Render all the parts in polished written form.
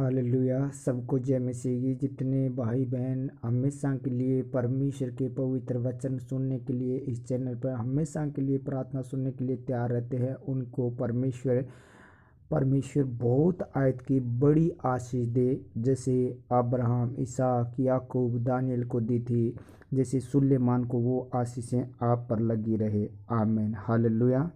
Hallelujah. सबको जय मसीह की। जितने भाई बहन हमेशा के लिए परमेश्वर के पवित्र वचन सुनने के लिए इस चैनल पर हमेशा के लिए प्रार्थना सुनने के लिए तैयार रहते हैं, उनको परमेश्वर परमेश्वर बहुत आयत की बड़ी आशीष दे, जैसे अब्राहम, इसहाक, याकूब, दानियल को दी थी, जैसे सुलेमान को वो आशीषें आप पर लगी रहे। आमीन। हालेलुया।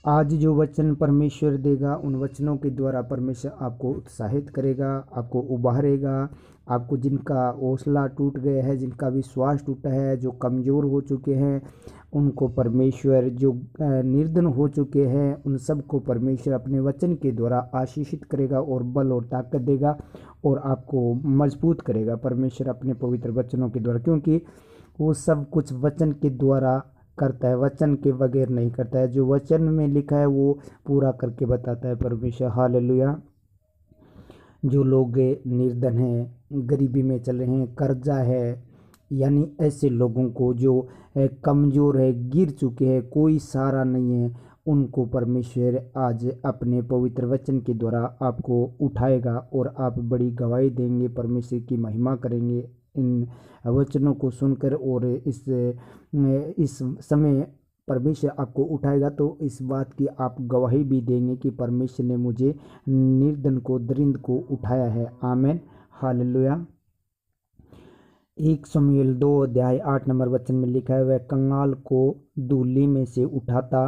आज जो वचन परमेश्वर देगा, उन वचनों के द्वारा परमेश्वर आपको उत्साहित करेगा, आपको उभारेगा। आपको जिनका हौसला टूट गया है, जिनका विश्वास टूटा है, जो कमज़ोर हो चुके हैं, उनको परमेश्वर, जो निर्धन हो चुके हैं, उन सबको परमेश्वर अपने वचन के द्वारा आशीषित करेगा और बल और ताकत देगा और आपको मजबूत करेगा परमेश्वर अपने पवित्र वचनों के द्वारा, क्योंकि वो सब कुछ वचन के द्वारा करता है, वचन के बगैर नहीं करता है। जो वचन में लिखा है वो पूरा करके बताता है परमेश्वर। हालेलुया। जो लोग निर्धन हैं, गरीबी में चल रहे हैं, कर्जा है, यानी ऐसे लोगों को जो कमज़ोर है, गिर चुके हैं, कोई सहारा नहीं है, उनको परमेश्वर आज अपने पवित्र वचन के द्वारा आपको उठाएगा और आप बड़ी गवाही देंगे, परमेश्वर की महिमा करेंगे इन वचनों को सुनकर। और इस समय परमेश्वर आपको उठाएगा तो इस बात की आप गवाही भी देंगे कि परमेश्वर ने मुझे निर्धन को, दरिद्र को उठाया है। आमीन। हालेलुया। 1 शमूएल 2 अध्याय 8 नंबर वचन में लिखा है, वह कंगाल को दूली में से उठाता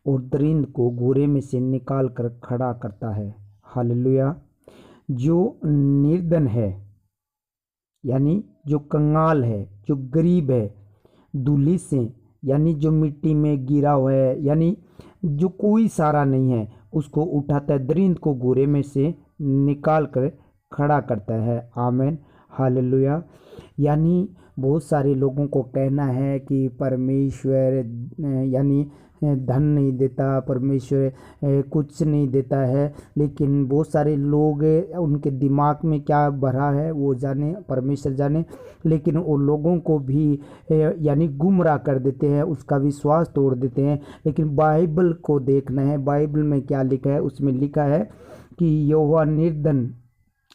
और दरिद्र को घूरे में से निकाल कर खड़ा करता है। हालेलुया। जो निर्धन है, यानी जो कंगाल है, जो गरीब है, दूली से, यानी जो मिट्टी में गिरा हुआ है, यानी जो कोई सहारा नहीं है, उसको उठाता है, दरिद्र को घूरे में से निकाल कर खड़ा करता है। आमीन। हालेलुया। यानी बहुत सारे लोगों को कहना है कि परमेश्वर यानी धन नहीं देता, परमेश्वर कुछ नहीं देता है, लेकिन बहुत सारे लोग, उनके दिमाग में क्या भरा है वो जाने, परमेश्वर जाने, लेकिन वो लोगों को भी यानी गुमराह कर देते हैं, उसका विश्वास तोड़ देते हैं। लेकिन बाइबल को देखना है, बाइबल में क्या लिखा है। उसमें लिखा है कि यहोवा निर्धन,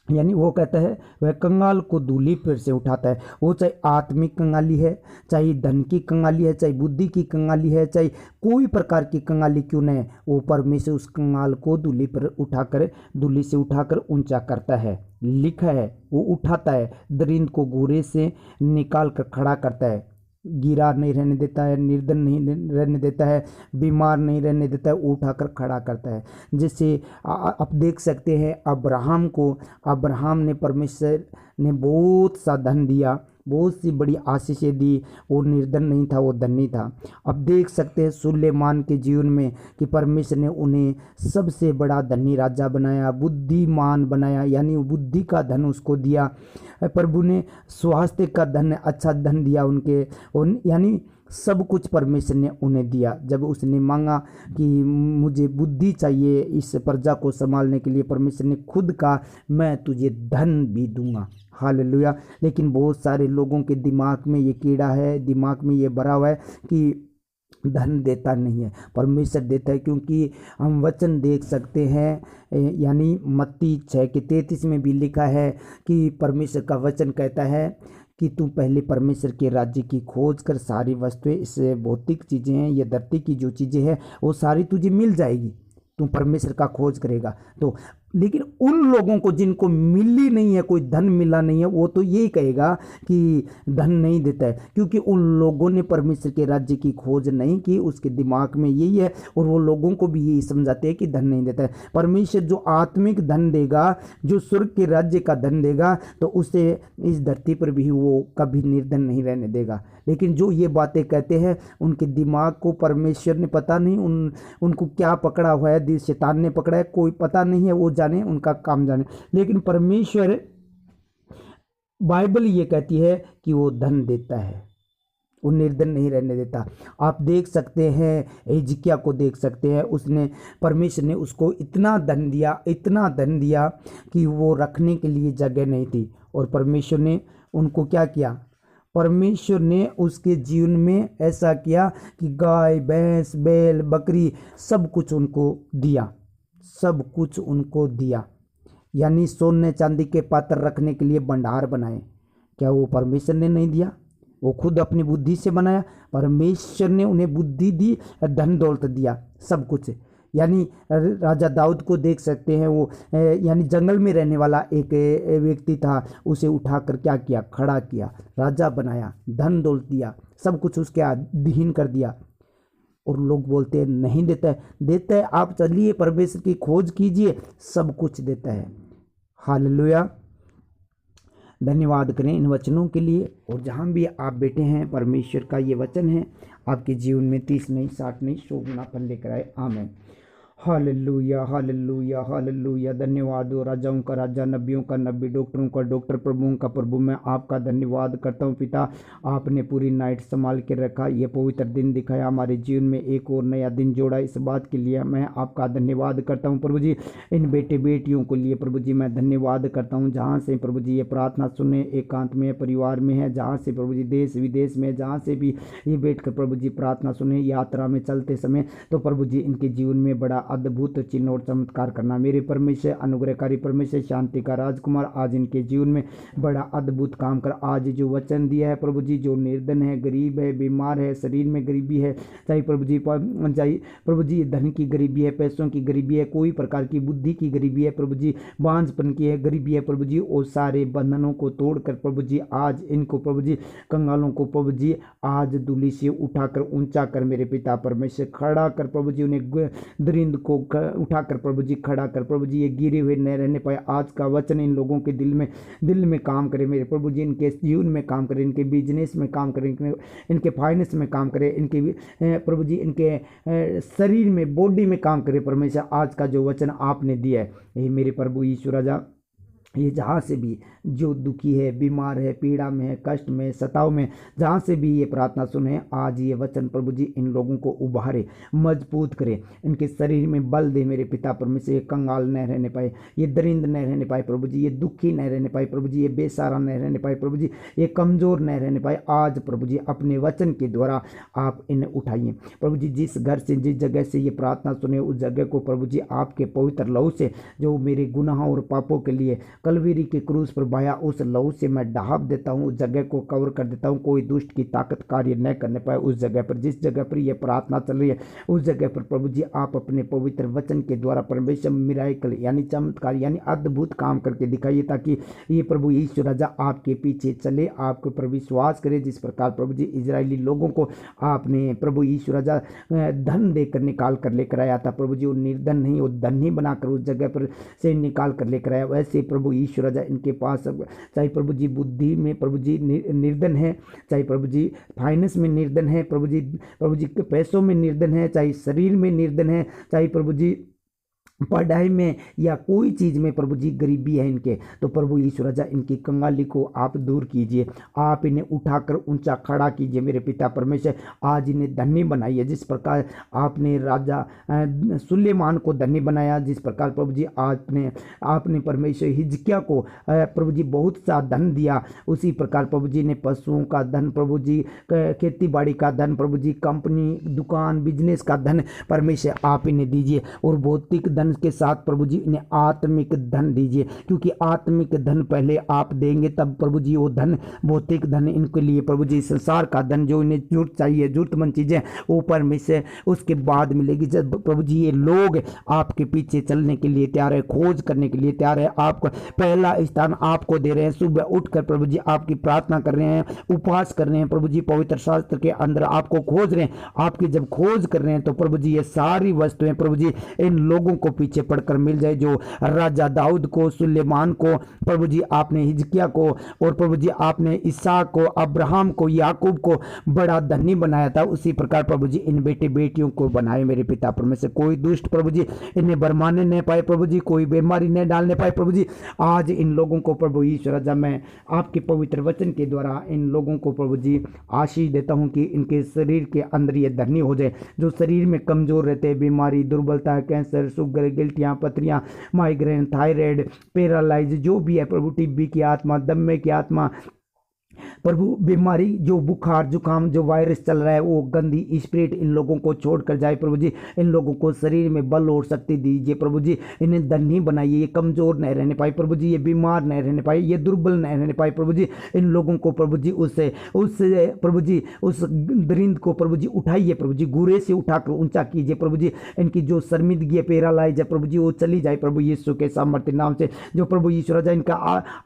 यानी वो कहता है वह कंगाल को दूली पर से उठाता है। वो चाहे आत्मिक कंगाली है, चाहे धन की कंगाली है, चाहे बुद्धि की कंगाली है, चाहे कोई प्रकार की कंगाली क्यों न है, वो परमेश्वर उस कंगाल को दूली पर उठाकर, दूली से उठाकर ऊंचा करता है। लिखा है वो उठाता है, दरिद्र को घूरे से निकाल कर खड़ा करता है, गिरा नहीं रहने देता है, निर्धन नहीं रहने देता है, बीमार नहीं रहने देता है, उठाकर खड़ा करता है। जैसे आप देख सकते हैं अब्राहम ने, परमेश्वर ने बहुत सा धन दिया, बहुत सी बड़ी आशीषें दी, वो निर्धन नहीं था, वो धनी था। अब देख सकते हैं सुलेमान के जीवन में कि परमेश्वर ने उन्हें सबसे बड़ा धनी राजा बनाया, बुद्धिमान बनाया, यानी बुद्धि का धन उसको दिया। प्रभु ने स्वास्थ्य का धन, अच्छा धन दिया उनके, यानी सब कुछ परमेश्वर ने उन्हें दिया। जब उसने मांगा कि मुझे बुद्धि चाहिए इस प्रजा को संभालने के लिए, परमेश्वर ने खुद कहा मैं तुझे धन भी दूंगा। हालेलुया। लेकिन बहुत सारे लोगों के दिमाग में ये कीड़ा है, दिमाग में ये भरा हुआ है कि धन देता नहीं है, परमेश्वर देता है। क्योंकि हम वचन देख सकते हैं, यानी मत्ती 6:33 में भी लिखा है कि परमेश्वर का वचन कहता है कि तू पहले परमेश्वर के राज्य की खोज कर, सारी वस्तुएं, इस भौतिक चीज़ें हैं, ये धरती की जो चीज़ें हैं वो सारी तुझे मिल जाएगी, तू परमेश्वर का खोज करेगा तो। लेकिन उन लोगों को जिनको मिली नहीं है, कोई धन मिला नहीं है, वो तो यही कहेगा कि धन नहीं देता है, क्योंकि उन लोगों ने परमेश्वर के राज्य की खोज नहीं की, उसके दिमाग में यही है, और वो लोगों को भी यही समझाते हैं कि धन नहीं देता है। परमेश्वर जो आत्मिक धन देगा, जो स्वर्ग के राज्य का धन देगा, तो उसे इस धरती पर भी वो कभी निर्धन नहीं रहने देगा। लेकिन जो ये बातें कहते हैं, उनके दिमाग को परमेश्वर ने पता नहीं उनको क्या पकड़ा हुआ है, दिल शैतान ने पकड़ा है, कोई पता नहीं है, वो जाने, उनका काम जाने। लेकिन परमेश्वर, बाइबल ये कहती है कि वो धन देता है, वो निर्धन नहीं रहने देता। आप देख सकते हैं, हिजकिय्याह को देख सकते हैं, उसने, परमेश्वर ने उसको इतना धन दिया, इतना धन दिया कि वो रखने के लिए जगह नहीं थी, और परमेश्वर ने उनको क्या किया, परमेश्वर ने उसके जीवन में ऐसा किया कि गाय, भैंस, बैल, बकरी सब कुछ उनको दिया, सब कुछ उनको दिया। यानी सोने चांदी के पात्र रखने के लिए भंडार बनाए। क्या वो परमेश्वर ने नहीं दिया? वो खुद अपनी बुद्धि से बनाया। परमेश्वर ने उन्हें बुद्धि दी, धन दौलत दिया, सब कुछ। यानी राजा दाऊद को देख सकते हैं, वो यानी जंगल में रहने वाला एक व्यक्ति था, उसे उठाकर क्या किया? खड़ा किया, राजा बनाया, धन दौलत दिया, सब कुछ उसके अधीन कर दिया। और लोग बोलते हैं नहीं देता है। देता है। आप चलिए परमेश्वर की खोज कीजिए, सब कुछ देता है। हालेलुया। धन्यवाद करें इन वचनों के लिए। और जहाँ भी आप बैठे हैं, परमेश्वर का ये वचन है आपके जीवन में 30 नहीं 60 नहीं 100 गुनापन लेकर आए। आमीन। Hallelujah, hallelujah, hallelujah. धन्यवाद हो राजाओं का राजा, नबियों का नबी, डॉक्टरों का डॉक्टर, प्रभुओं का प्रभु। मैं आपका धन्यवाद करता हूँ पिता, आपने पूरी नाइट संभाल के रखा, ये पवित्र दिन दिखाया, हमारे जीवन में एक और नया दिन जोड़ा। इस बात के लिए मैं आपका धन्यवाद करता हूँ प्रभु जी। इन बेटे बेटियों को लिए प्रभु जी मैं धन्यवाद करता हूँ, जहाँ से प्रभु जी ये प्रार्थना सुने, एकांत में परिवार में है, जहाँ से प्रभु जी देश विदेश में, जहाँ से भी ये बैठ कर प्रभु जी प्रार्थना सुने, यात्रा में चलते समय, तो प्रभु जी इनके जीवन में बड़ा अद्भुत चिन्ह और चमत्कार करना। मेरे परमेश्वर, अनुग्रहकारी परमेश्वर, शांति का राजकुमार, आज इनके जीवन में बड़ा अद्भुत काम कर। आज जो वचन दिया है प्रभु जी, जो निर्धन है, गरीब है, बीमार है, शरीर में गरीबी है, चाहे प्रभु जी चाहे प्रभु जी धन की गरीबी है, पैसों की गरीबी है, कोई प्रकार की बुद्धि की गरीबी है प्रभु जी, बांझपन की है गरीबी है प्रभु जी, और सारे बंधनों को तोड़कर प्रभु जी आज इनको प्रभु जी, कंगालों को प्रभु जी आज दूली से उठाकर ऊंचा कर मेरे पिता परमेश्वर, खड़ा कर प्रभु जी, उन्हें दरिंद को उठाकर प्रभु जी खड़ा कर प्रभु जी, ये गिरे हुए न रहने पाए। आज का वचन इन लोगों के दिल में काम करे मेरे प्रभु जी, इनके जीवन में काम करे, इनके बिजनेस में काम करे, इनके फाइनेंस में काम करे, इनके प्रभु जी इनके शरीर में, बॉडी में काम करे परमेश्वर। आज का जो वचन आपने दिया है, ये मेरे प्रभु यीशु राजा, ये जहाँ से भी जो दुखी है, बीमार है, पीड़ा में है, कष्ट में, सताव में, जहाँ से भी ये प्रार्थना सुने, आज ये वचन प्रभु जी इन लोगों को उभारे, मजबूत करे, इनके शरीर में बल दे मेरे पिता परमेश्वर। ये कंगाल न रहने पाए, ये दरिंद न रहने पाए प्रभु जी, ये दुखी न रहने पाए प्रभु जी, ये बेसहारा न रहने पाए प्रभु जी, ये कमज़ोर न रहने पाए। आज प्रभु जी अपने वचन के द्वारा आप इन्हें उठाइए प्रभु जी। जिस घर से, जिस जगह से ये प्रार्थना सुने, उस जगह को प्रभु जी आपके पवित्र लहू से, जो मेरे गुनाहों और पापों के लिए कलवरी के क्रूस पर बहाया, उस लहू से मैं ढाप देता हूँ, उस जगह को कवर कर देता हूँ, कोई दुष्ट की ताकत कार्य न करने पाए उस जगह पर। जिस जगह पर यह प्रार्थना चल रही है, उस जगह पर प्रभु जी आप अपने पवित्र वचन के द्वारा परमेश्वर मिराकल यानी चमत्कार यानी अद्भुत काम करके दिखाइए, ताकि ये प्रभु यीशु राजा आपके पीछे चले, आपके पर विश्वास करे। जिस प्रकार प्रभु जी इजरायली लोगों को आपने प्रभु यीशु राजा धन देकर निकाल कर लेकर आया था प्रभु जी, वो निर्धन नहीं, वो धनी बनाकर उस जगह पर से निकाल कर लेकर आया, वैसे प्रभु यीशु राजा इनके पास, चाहे प्रभु जी बुद्धि में प्रभु जी निर्धन है, चाहे प्रभु जी फाइनेंस में निर्धन है प्रभु जी के पैसों में निर्धन है, चाहे शरीर में निर्धन है, चाहे प्रभु जी पढ़ाई में या कोई चीज़ में प्रभु जी गरीबी है इनके, तो प्रभु यीशु राजा इनकी कंगाली को आप दूर कीजिए, आप इन्हें उठाकर ऊंचा खड़ा कीजिए मेरे पिता परमेश्वर। आज इन्हें धन्य बनाइए, जिस प्रकार आपने राजा सुलेमान को धन्य बनाया, जिस प्रकार प्रभु जी आपने परमेश्वर हिजकिया को प्रभु जी बहुत सा धन दिया, उसी प्रकार प्रभु जी ने पशुओं का धन, प्रभु जी खेती बाड़ी का धन, प्रभु जी कंपनी, दुकान, बिजनेस का धन परमेश्वर आप इन्हें दीजिए, और भौतिक धन के साथ प्रभु जी इन्हें आत्मिक धन दीजिए, क्योंकि आत्मिक धन पहले आप देंगे, तब प्रभु जी वो धन, भौतिक धन इनके लिए प्रभु जी संसार का धन जो इन्हें जरूरत चाहिए, जरूरतमंद चीजें ऊपर में से उसके बाद मिलेगी। जब प्रभु जी ये लोग आपके पीछे चलने के लिए तैयार है, खोज करने के लिए तैयार है, आपको पहला स्थान आपको दे रहे हैं, सुबह उठकर प्रभु जी आपकी प्रार्थना कर रहे हैं, उपवास कर रहे हैं प्रभु जी, पवित्र शास्त्र के अंदर आपको खोज रहे हैं, आपकी जब खोज कर रहे हैं तो प्रभु जी ये सारी वस्तुएं प्रभु जी इन लोगों को पीछे पड़कर मिल जाए, जो राजा दाऊद को, सुलेमान को प्रभु जी आपने, हिजकिया को, और प्रभु जी आपने इसहाक को, अब्राहम को, याकूब को बड़ा धनी बनाया था, उसी प्रकार प्रभु जी इन बेटे बेटियों को बनाए मेरे पिता परमेश्वर। कोई दुष्ट प्रभु जी इन्हें बरमाने नहीं पाए प्रभु जी, कोई बीमारी नहीं डालने पाए प्रभु जी। आज इन लोगों को प्रभु यीशु राजा मैं आपके पवित्र वचन के द्वारा इन लोगों को प्रभु जी आशीष देता हूं कि इनके शरीर के अंदर ये धनी हो जाए, जो शरीर में कमजोर रहते हैं, बीमारी, दुर्बलता, कैंसर, शुगर, गिल्टियाँ, पथरियाँ, माइग्रेन, थायराइड, पैरालाइज, जो भी है प्रभु, टीबी की आत्मा, दम्मे की आत्मा, प्रभु बीमारी, जो बुखार जुकाम, जो वायरस चल रहा है, वो गंदी स्पिरिट इन लोगों को छोड़कर जाए प्रभु जी। इन लोगों को शरीर में बल और शक्ति दीजिए प्रभु जी। इन्हें धनी बनाइए, ये कमजोर नहीं रहने पाए प्रभु जी, ये बीमार नहीं रहने पाए, ये दुर्बल नहीं रहने पाए प्रभु जी। इन लोगों को प्रभु जी उससे प्रभु जी उस दरिंद को प्रभु जी उठाइए प्रभु जी, गुरे से उठाकर ऊंचा कीजिए प्रभु जी। इनकी जो शर्मिंदगी पैरालाइज है प्रभु जी, वो चली जाए प्रभु यीशु के सामर्थ्य नाम से। जो प्रभु यीशु राजा इनका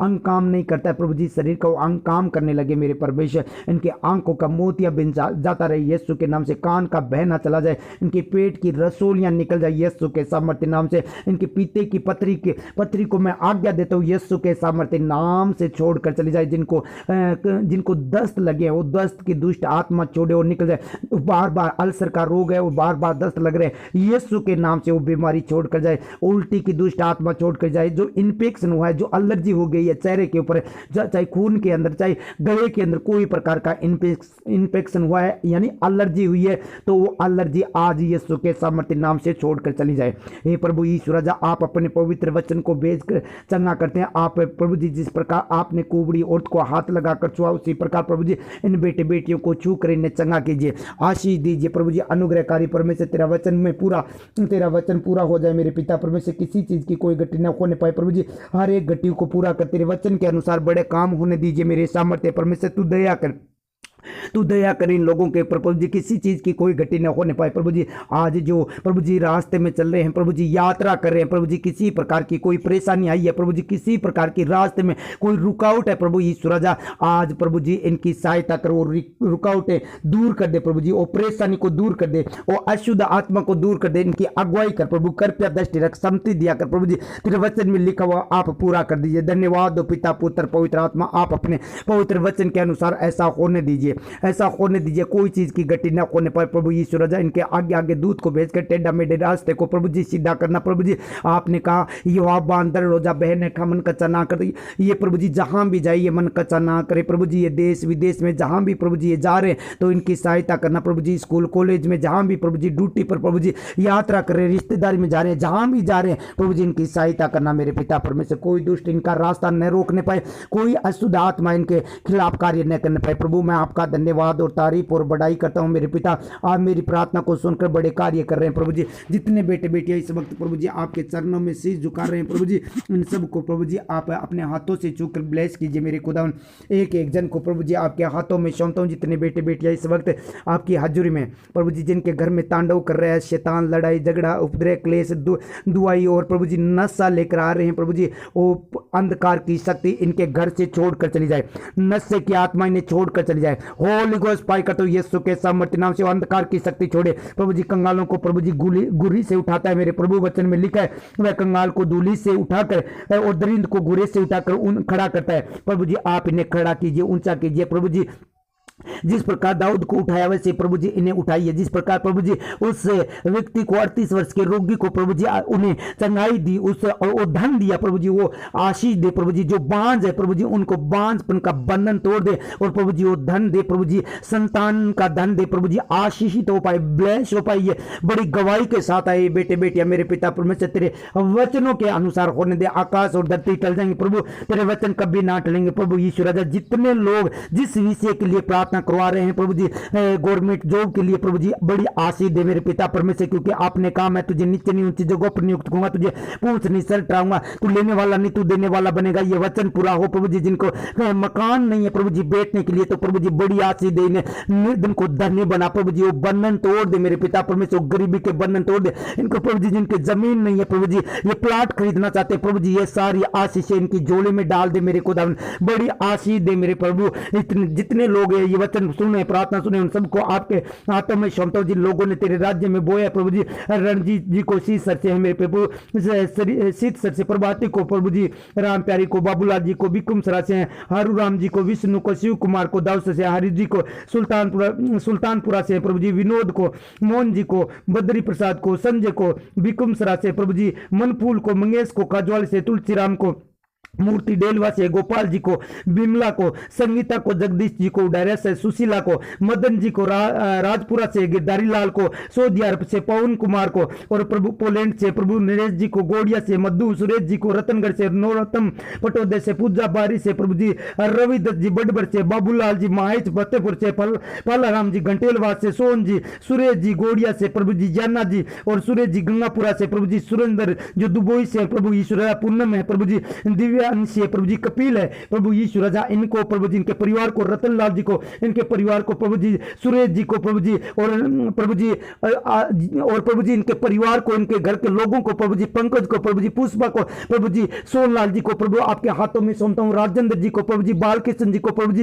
अंग काम नहीं करता है प्रभु जी, शरीर का अंग काम करने लगे मेरे परमेश्वर। इनके आंखों का मोतिया बिन जाता रहे यीशु के नाम से। कान का बहना चला जाए, इनके पेट की रसोलियां निकल जाए यीशु के सामर्थ्य नाम से। इनके पीते की पथरी को मैं आज्ञा देता हूँ यीशु के सामर्थ्य नाम से छोड़कर चली जाए। जिनको दस्त लगे वो दस्त की दुष्ट आत्मा छोड़े और निकल जाए। बार बार अल्सर का रोग है, वो बार बार दस्त लग रहे हैं यीशु के नाम से वो बीमारी छोड़कर जाए। उल्टी की दुष्ट आत्मा छोड़कर जाए। जो इन्फेक्शन हुआ है, जो एलर्जी हो गई है चेहरे के ऊपर, चाहे खून के अंदर चाहे गले के अंदर कोई प्रकार का इन्फेक्शन हुआ है यानी एलर्जी हुई है, तो वो एलर्जी आज यीशु के सामर्थ्य नाम से छोड़कर चली जाए। हे प्रभु यीशु राजा, आप अपने पवित्र वचन को भेजकर चंगा करते हैं। आप प्रभु जी जिस प्रकार आपने कुबड़ी औरत को हाथ लगाकर छुआ, उसी प्रकार प्रभु जी इन बेटे बेटियों को छू कर इन्हें चंगा कीजिए, आशीष दीजिए प्रभु जी। अनुग्रहकारी परमेश्वर, तेरा वचन पूरा हो जाए मेरे पिता परमेश्वर। किसी चीज की कोई गति न होने पाए प्रभु जी। हर एक गति को पूरा कर तेरे वचन के अनुसार बड़े काम होने दीजिए मेरे सामर्थ्य परमेश्वर। तू दया कर इन लोगों के प्रभु जी, किसी चीज की कोई गति न होने पाए प्रभु जी। आज जो प्रभु जी रास्ते में चल रहे हैं प्रभु जी, यात्रा कर रहे हैं प्रभु जी, किसी प्रकार की कोई परेशानी आई है प्रभु जी, किसी प्रकार की रास्ते में कोई रुकावट है प्रभु यीशु राजा, आज प्रभु जी इनकी सहायता करो, रुकावटें दूर कर दे प्रभु जी, और परेशानी को दूर कर दे, और अशुद्ध आत्मा को दूर कर दे, इनकी अगुवाई कर प्रभु, कृपया दृष्टि रख, सम्मति दिया कर प्रभु जी। तेरे वचन में लिखा हुआ आप पूरा कर दीजिए। धन्यवाद दो पिता पुत्र पवित्र आत्मा, आप अपने पवित्र वचन के अनुसार ऐसा होने दीजिए, ऐसा होने दीजिए। कोई चीज की गति न होने पाए प्रभु यीशु राजा। इनके आगे आगे दूत को भेजकर टेढ़ा मेढ़े रास्ते को प्रभु जी सीधा करना प्रभु जी। आपने कहा युवा बांदर रोजा बहन का मन कच्चा ना कर, ये प्रभु जी जहां भी जाइए मन कच्चा ना करे प्रभु जी। ये देश विदेश में जहां भी प्रभु जी ये जा रहे हैं तो इनकी सहायता करना प्रभु जी। स्कूल कॉलेज में जहां भी प्रभु जी, ड्यूटी पर प्रभु जी यात्रा कर रहे हैं, रिश्तेदारी में जा रहे हैं, जहां भी जा रहे हैं प्रभु जी इनकी सहायता करना मेरे पिता परमेश्वर। कोई दुष्ट इनका रास्ता न रोकने पाए, कोई अशुद्ध आत्मा इनके खिलाफ कार्य न करने पाए प्रभु। मैं आपका धन्यवाद और तारीफ और बड़ाई करता हूं मेरे पिता। आप मेरी प्रार्थना को सुनकर बड़े कार्य कर रहे हैं प्रभु जी। जितने बेटे बेटियां इस वक्त प्रभु जी आपके चरणों में शीश झुका रहे हैं प्रभु जी, उन सबको प्रभु जी आप अपने हाथों से छूकर ब्लेस कीजिए मेरे खुदावन। एक एक जन को प्रभु जी आपके हाथों में सौंपता हूं। जितने बेटे बेटियां इस वक्त आपकी हाजुरी में प्रभु जी, जिनके घर में तांडव कर रहे हैं शैतान, लड़ाई झगड़ा उपद्रव क्लेश दुआई और प्रभु जी नशा लेकर आ रहे हैं प्रभु जी, वो अंधकार की शक्ति इनके घर से छोड़कर चली जाए, नशे की आत्मा इन्हें छोड़कर चली जाए। होली गोस्ट पाई कर तो यीशु के सामर्थ्य नाम से अंधकार की शक्ति छोड़े प्रभु जी। कंगालों को प्रभु जी गुरी से उठाता है मेरे प्रभु, वचन में लिखा है वह कंगाल को दूली से उठाकर और दरिंद को गुरे से उठाकर खड़ा करता है प्रभु जी। आप इन्हें खड़ा कीजिए, ऊंचा कीजिए प्रभु जी। जिस प्रकार दाऊद को उठाया वैसे प्रभु जी इन्हें उठाइए। जिस प्रकार प्रभु जी उस व्यक्ति को 38 वर्ष के रोगी को प्रभु जी उन्हें चंगाई दी, उस और धन दिया प्रभु जी, वो आशीष दे प्रभु जी। जो बांझ है प्रभु जी उनको बांझपन का बंधन तोड़ दे और प्रभु जी वो धन दे प्रभु जी, संतान का धन दे प्रभु जी, आशीषित हो पाए, ब्लेस हो पाइए, बड़ी गवाही के साथ आए बेटे बेटियां मेरे पिता परमेश्वर। तेरे वचनों के अनुसार होने दे, आकाश और धरती टल जाएंगे प्रभु, तेरे वचन कभी ना टलेंगे प्रभु यीशु राजा। जितने लोग जिस विषय के लिए प्रार्थना करवा रहे हैं प्रभु जी, गवर्नमेंट जॉब के लिए प्रभु जी, बड़ी आशीष दे मेरे पिता परमेश्वर, क्योंकि आपने कहा मैं तुझे नीचे नहीं ऊंची जगहों पर नियुक्त करूंगा, तुझे पूंछ नहीं सर टाऊंगा, तू लेने वाला नहीं तू देने वाला बनेगा। ये वचन पूरा हो प्रभु जी। जिनको मकान नहीं है प्रभु जी बैठने के लिए तो प्रभु जी बड़ी आशीष दे, निर्धन को धन्य बना प्रभु जी, वो बंधन तोड़ दे मेरे पिता परमेश्वर, गरीबी के बंधन तोड़ दे इनको प्रभु जी। जिनके जमीन नहीं है प्रभु जी, ये प्लाट खरीदना चाहते प्रभु जी, ये सारी आशीषें इनकी झोले में डाल दे मेरे खुदा, बड़ी आशीष दे मेरे प्रभु। इतने जितने लोग ये वचन सुने, प्रार्थना सुने, उन सबको आपके हाथों में सौंपता हूं। जिन लोगों ने तेरे राज्य में बोया प्रभु जी, रणजीत जी को शीत सर से है मेरे प्रभु, शीत सर से प्रभाती को प्रभु जी, राम प्यारी को, बाबूलाल जी को बिकुम सरा से है, हारू राम जी को, विष्णु को, शिव कुमार को, दाऊद से, हरि जी को, सुल्तानपुरा से प्रभु जी, विनोद को, मोहन जी को, बद्री प्रसाद को, संजय को, बिकुम सरा से प्रभु जी, मनफूल को, मंगेश को, काजवाल से, तुलसीराम को, मूर्ति डेलवा से गोपाल जी को, बिमला को, संगीता को, जगदीश जी को, उडारिया से सुशीला को, मदन जी को, राजपुरा से गिरधारी लाल को, सऊदी अरब से पवन कुमार को, और प्रभु पोलैंड से प्रभु नरेश जी को, गोड़िया से मधु सुरेश जी को, रतनगढ़ से नरोत्तम पटोदे से, पूजा बारी से प्रभु जी रविदत्त जी बड़बर से, बाबूलाल जी माहिच फतेहपुर से, पालाराम जी घंटेलवास से, सोहन जी, सुरेश जी गोड़िया से प्रभु जी, जाना जी और सुरेश जी गंगापुरा से, प्रभु जी सुरेंद्र जो दुबई से, प्रभु ईश्वर पूनम है, प्रभु जी दिव्या अंश है, प्रभु जी कपिल है, प्रभु यीशु राजा इनको, प्रभु जी इनके परिवार को, रतनलाल जी को, इनके परिवार को, प्रभु जी सुरेश जी को, प्रभु जी और प्रभु जी इनके परिवार को, इनके घर के लोगों को, प्रभु जी पंकज को, प्रभु जी पुष्पा को, प्रभु जी सोनलाल जी को प्रभु आपके हाथों में सौंपता हूं, राजेंद्र जी को, प्रभु जी बालकृष्ण जी को, प्रभु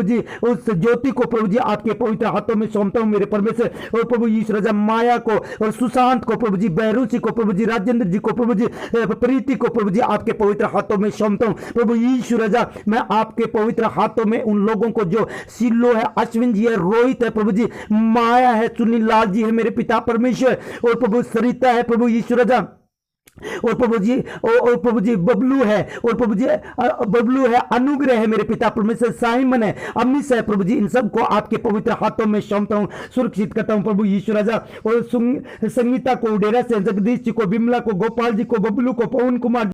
जी उस ज्योति को प्रभु जी आपके पवित्र हाथों में सौंपता हूं मेरे परमेश्वर, और प्रभु यीशु राजा माया को और सुशांत को, प्रभु जी बहरूसी को, प्रभु जी राजेंद्र जी को, प्रभु जी प्रीति को, प्रभु जी आपके पवित्र हाथों में सौंपता हूं प्रभु यीशु राजा, मैं आपके पवित्र हाथों में उन लोगों को जो सिल्लो है, अश्विन जी है, रोहित है, प्रभु जी माया है, सुनील लाल जी है मेरे पिता परमेश्वर, और प्रभु सरिता है प्रभु यीशु राजा, और प्रभु जी बबलू है, और प्रभु जी बबलू है, अनुग्रह है मेरे पिता परमेश्वर, साइमन है, अमित है, प्रभु जी इन सबको आपके पवित्र हाथों में सौंपता हूं, सुरक्षित करता हूं प्रभु यीशु राजा, और संगीता को, उडेरा से जगदीश जी को, बिमला को, गोपाल जी को, बबलू को, पवन कुमार